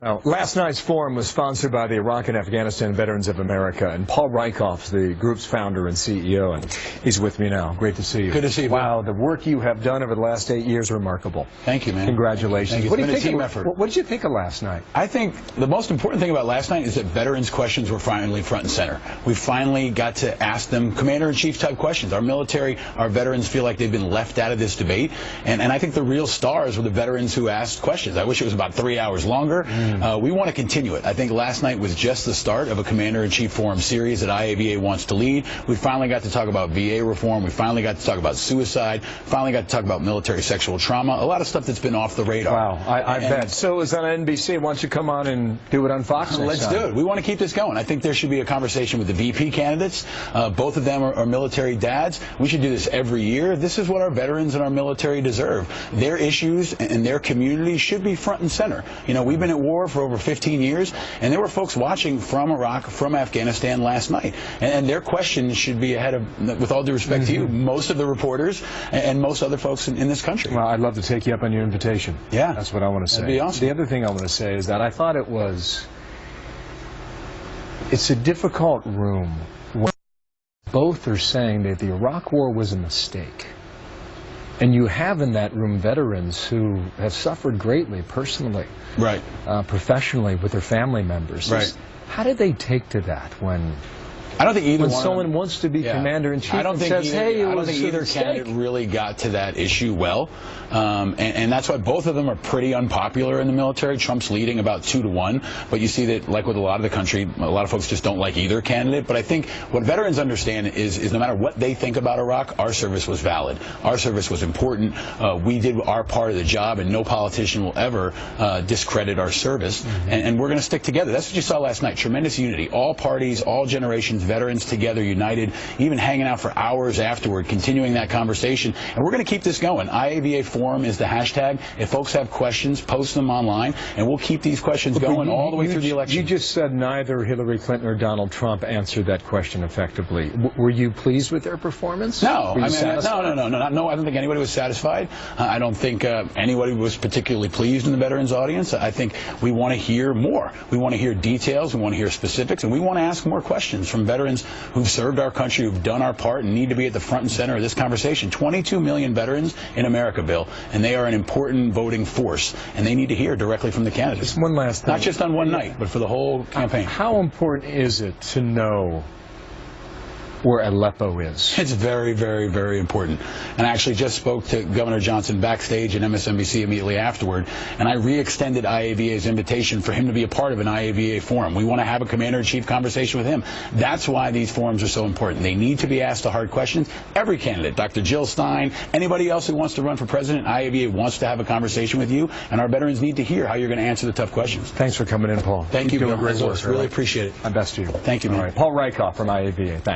Now, last night's forum was sponsored by the Iraq and Afghanistan Veterans of America, and Paul Rieckhoff, the group's founder and CEO, and he's with me now. Great to see you. Good to see you. Wow, the work you have done over the last 8 years is remarkable. Thank you, man. Congratulations. Thank you. It's been a team effort. What did you think of last night? I think the most important thing about last night is that veterans' questions were finally front and center. We finally got to ask them commander-in-chief type questions. Our military, our veterans feel like they've been left out of this debate, and I think the real stars were the veterans who asked questions. I wish it was about 3 hours longer. We want to continue it. I think last night was just the start of a Commander-in-Chief Forum series that IAVA wants to lead. We finally got to talk about VA reform. We finally got to talk about suicide. Finally got to talk about military sexual trauma. A lot of stuff that's been off the radar. Wow, I bet. So is on NBC. Why don't you come on and do it on Fox? Let's do it. We want to keep this going. I think there should be a conversation with the VP candidates. Both of them are military dads. We should do this every year. This is what our veterans and our military deserve. Their issues and their communities should be front and center. You know, we've been at war for over 15 years, and there were folks watching from Iraq, from Afghanistan last night, and their questions should be ahead of, with all due respect to you, most of the reporters and most other folks in this country. Well, I'd love to take you up on your invitation. Yeah. That's what I want to say. That'd be awesome. The other thing I want to say is that I thought it's a difficult room when both are saying that the Iraq War was a mistake. And you have in that room veterans who have suffered greatly personally, right, professionally with their family members. Right. How do they take to that when? I don't think either when one someone wants to be commander-in-chief and says, hey, it was either candidate really got to that issue well. And that's why both of them are pretty unpopular in the military. Trump's leading about 2-1. But you see that, like with a lot of the country, a lot of folks just don't like either candidate. But I think what veterans understand is no matter what they think about Iraq, our service was valid. Our service was important. We did our part of the job, and no politician will ever discredit our service. And we're going to stick together. That's what you saw last night. Tremendous unity. All parties, all generations, veterans together, united, even hanging out for hours afterward, continuing that conversation. And we're going to keep this going. IAVA Forum is the hashtag. If folks have questions, post them online, and we'll keep these questions going all the way through the election. You just said neither Hillary Clinton or Donald Trump answered that question effectively. Were you pleased with their performance? No. I mean, no. I don't think anybody was satisfied. I don't think anybody was particularly pleased in the veterans audience. I think we want to hear more. We want to hear details. We want to hear specifics, and we want to ask more questions from veterans who've served our country, who've done our part, and need to be at the front and center of this conversation. 22 million veterans in America, Bill, and they are an important voting force, and they need to hear directly from the candidates. Just one last thing. Not just on one night, but for the whole campaign. How important is it to know where Aleppo is? It's very, very, very important. And I actually just spoke to Governor Johnson backstage at MSNBC immediately afterward, and I re-extended IAVA's invitation for him to be a part of an IAVA forum. We want to have a commander-in-chief conversation with him. That's why these forums are so important. They need to be asked the hard questions. Every candidate, Dr. Jill Stein, anybody else who wants to run for president, IAVA wants to have a conversation with you, and our veterans need to hear how you're going to answer the tough questions. Thanks for coming in, Paul. Thank you, Bill. Great work. Really appreciate it. My best to you. Thank you, man. All right. Paul Rieckhoff from IAVA. Thanks.